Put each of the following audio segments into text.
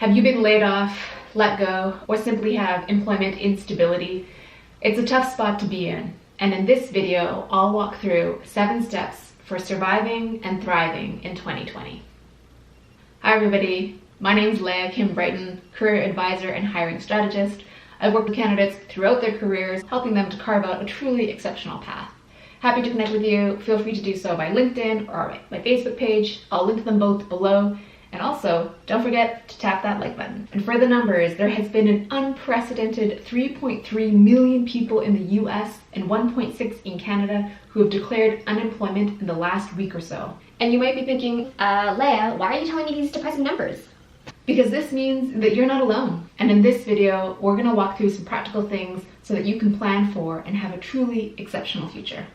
Have you been laid off, let go, or simply have employment instability? It's a tough spot to be in, and in this video, I'll walk through 7 steps for surviving and thriving in 2020. Hi everybody, my name is Leah Kim Brighton, career advisor and hiring strategist. I've worked with candidates throughout their careers, helping them to carve out a truly exceptional path. Happy to connect with you. Feel free to do so by LinkedIn or my Facebook page. I'll link them both below. And also, don't forget to tap that like button. And for the numbers, there has been an unprecedented 3.3 million people in the US and 1.6 in Canada who have declared unemployment in the last week or so. And you might be thinking, Leah, why are you telling me these depressing numbers? Because this means that you're not alone. And in this video, we're gonna walk through some practical things so that you can plan for and have a truly exceptional future.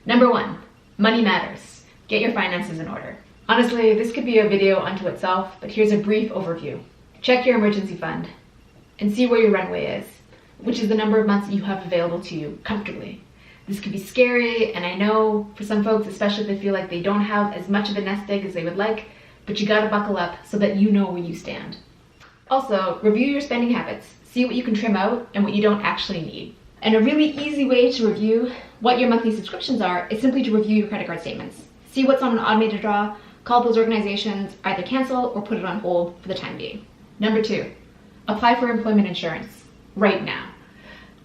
Number 1, money matters. Get your finances in order. Honestly, this could be a video unto itself, but here's a brief overview. Check your emergency fund and see where your runway is, which is the number of months that you have available to you comfortably. This could be scary, and I know for some folks, especially if they feel like they don't have as much of a nest egg as they would like, but you gotta buckle up so that you know where you stand. Also, review your spending habits. See what you can trim out and what you don't actually need. And a really easy way to review what your monthly subscriptions are is simply to review your credit card statements. See what's on an automated draw, call those organizations, either cancel or put it on hold for the time being. Number 2, apply for employment insurance right now.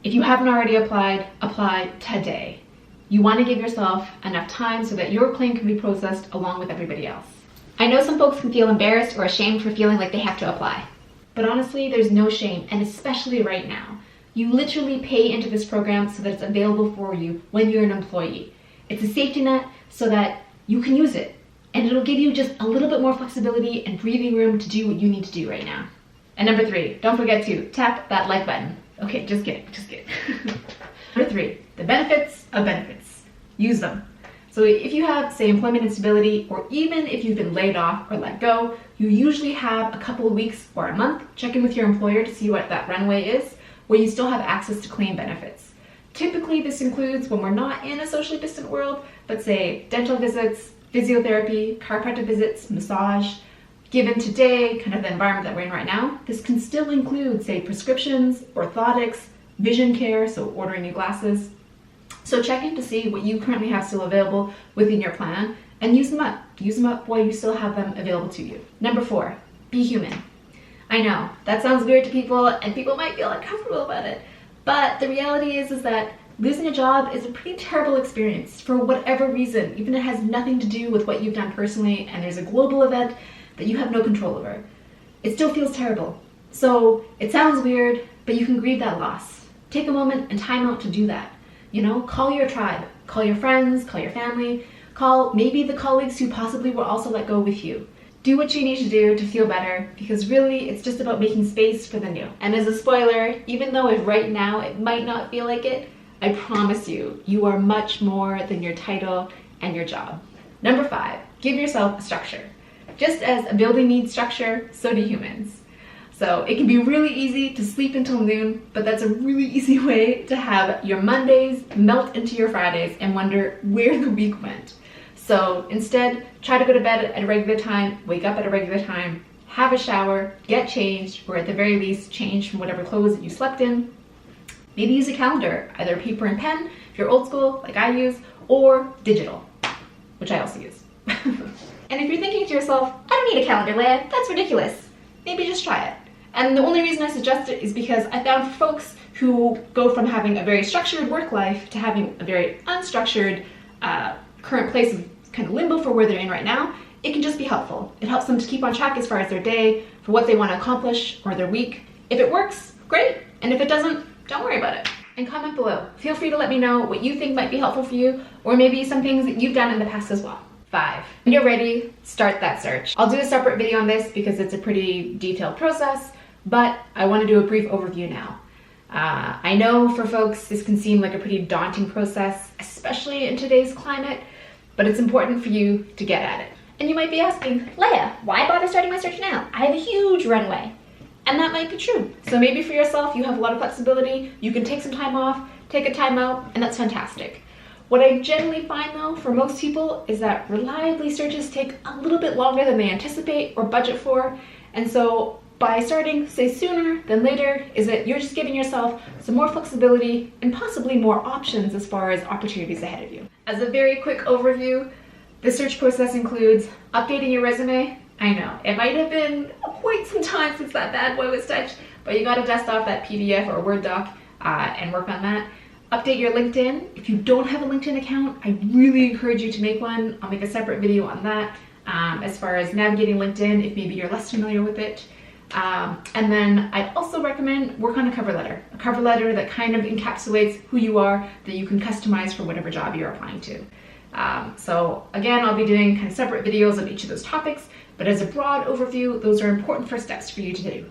If you haven't already applied, apply today. You want to give yourself enough time so that your claim can be processed along with everybody else. I know some folks can feel embarrassed or ashamed for feeling like they have to apply. But honestly, there's no shame, and especially right now. You literally pay into this program so that it's available for you when you're an employee. It's a safety net so that you can use it, and it'll give you just a little bit more flexibility and breathing room to do what you need to do right now. And number 3, don't forget to tap that like button. Okay, just kidding. Number 3, the benefits of benefits. Use them. So if you have, say, employment instability, or even if you've been laid off or let go, you usually have a couple of weeks or a month. Check in with your employer to see what that runway is, where you still have access to claim benefits. Typically, this includes when we're not in a socially distant world, but say dental visits, physiotherapy, chiropractic visits, massage. Given today, kind of the environment that we're in right now, this can still include, say, prescriptions, orthotics, vision care, so ordering new glasses. So check in to see what you currently have still available within your plan and use them up. Use them up while you still have them available to you. Number 4, be human. I know, that sounds weird to people and people might feel uncomfortable about it, but the reality is that losing a job is a pretty terrible experience for whatever reason, even if it has nothing to do with what you've done personally and there's a global event that you have no control over. It still feels terrible. So it sounds weird, but you can grieve that loss. Take a moment and time out to do that. You know, call your tribe, call your friends, call your family, call maybe the colleagues who possibly will also let go with you. Do what you need to do to feel better, because really it's just about making space for the new. And as a spoiler, even though if right now it might not feel like it, I promise you, you are much more than your title and your job. Number 5, give yourself a structure. Just as a building needs structure, so do humans. So it can be really easy to sleep until noon, but that's a really easy way to have your Mondays melt into your Fridays and wonder where the week went. So instead, try to go to bed at a regular time, wake up at a regular time, have a shower, get changed, or at the very least change from whatever clothes that you slept in. Maybe use a calendar, either paper and pen, if you're old school, like I use, or digital, which I also use. And if you're thinking to yourself, I don't need a calendar, Leah, that's ridiculous, maybe just try it. And the only reason I suggest it is because I found for folks who go from having a very structured work life to having a very unstructured current place of kind of limbo for where they're in right now, it can just be helpful. It helps them to keep on track as far as their day, for what they want to accomplish, or their week. If it works, great. And if it doesn't, don't worry about it. And comment below. Feel free to let me know what you think might be helpful for you, or maybe some things that you've done in the past as well. 5, when you're ready, start that search. I'll do a separate video on this because it's a pretty detailed process, but I want to do a brief overview now. I know for folks this can seem like a pretty daunting process, especially in today's climate, but it's important for you to get at it. And you might be asking, Leah, why bother starting my search now? I have a huge runway. And that might be true. So maybe for yourself, you have a lot of flexibility, you can take some time off, take a time out, and that's fantastic. What I generally find though, for most people, is that reliably searches take a little bit longer than they anticipate or budget for. And so by starting, say, sooner than later, is that you're just giving yourself some more flexibility and possibly more options as far as opportunities ahead of you. As a very quick overview, the search process includes updating your resume. I know, it might have been quite some time since that bad boy was touched, but you gotta dust off that PDF or Word doc and work on that. Update your LinkedIn. If you don't have a LinkedIn account, I really encourage you to make one. I'll make a separate video on that as far as navigating LinkedIn if maybe you're less familiar with it. And then I'd also recommend work on a cover letter that kind of encapsulates who you are, that you can customize for whatever job you're applying to. So again, I'll be doing kind of separate videos on each of those topics, but as a broad overview, those are important first steps for you to do.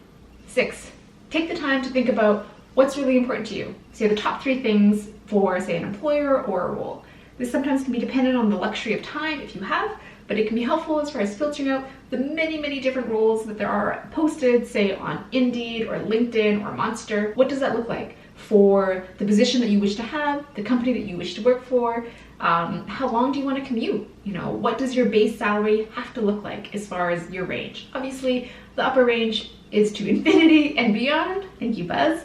6, take the time to think about what's really important to you. Say the top 3 things for, say, an employer or a role. This sometimes can be dependent on the luxury of time if you have, but it can be helpful as far as filtering out the many different roles that there are posted, say on Indeed or LinkedIn or Monster. What does that look like for the position that you wish to have, the company that you wish to work for? How long do you want to commute? You know, what does your base salary have to look like as far as your range? Obviously, the upper range is to infinity and beyond. Thank you, Buzz.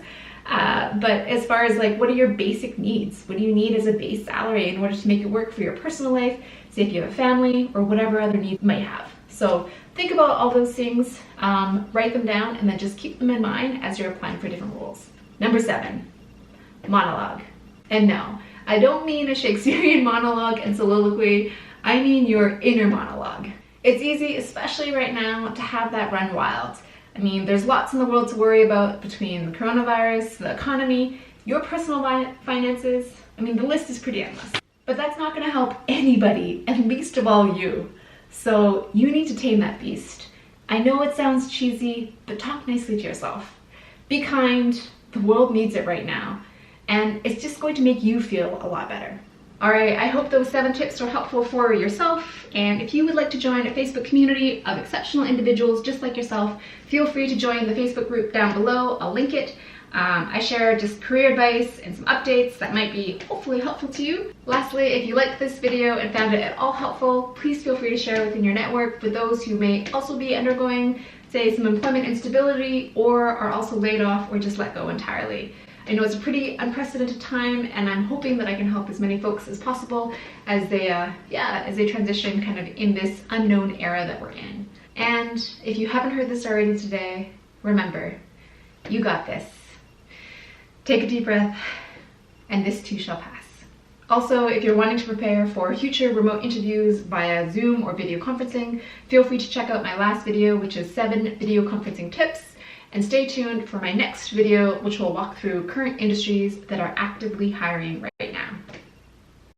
But as far as like, what are your basic needs? What do you need as a base salary in order to make it work for your personal life? Say if you have a family or whatever other needs you might have. So think about all those things, write them down, and then just keep them in mind as you're applying for different roles. Number 7, monologue. And no, I don't mean a Shakespearean monologue and soliloquy. I mean your inner monologue. It's easy, especially right now, to have that run wild. I mean, there's lots in the world to worry about between the coronavirus, the economy, your personal finances. I mean, the list is pretty endless. But that's not going to help anybody, and least of all you. So you need to tame that beast. I know it sounds cheesy, but talk nicely to yourself. Be kind. The world needs it right now. And it's just going to make you feel a lot better. All right, I hope those 7 tips were helpful for yourself. And if you would like to join a Facebook community of exceptional individuals just like yourself, feel free to join the Facebook group down below. I'll link it. I share just career advice and some updates that might be hopefully helpful to you. Lastly, if you liked this video and found it at all helpful, please feel free to share it within your network with those who may also be undergoing, say, some employment instability or are also laid off or just let go entirely. I know it's a pretty unprecedented time, and I'm hoping that I can help as many folks as possible as they transition kind of in this unknown era that we're in. And if you haven't heard this already today, remember, you got this. Take a deep breath, and this too shall pass. Also, if you're wanting to prepare for future remote interviews via Zoom or video conferencing, feel free to check out my last video, which is 7 video conferencing tips. And stay tuned for my next video, which will walk through current industries that are actively hiring right now.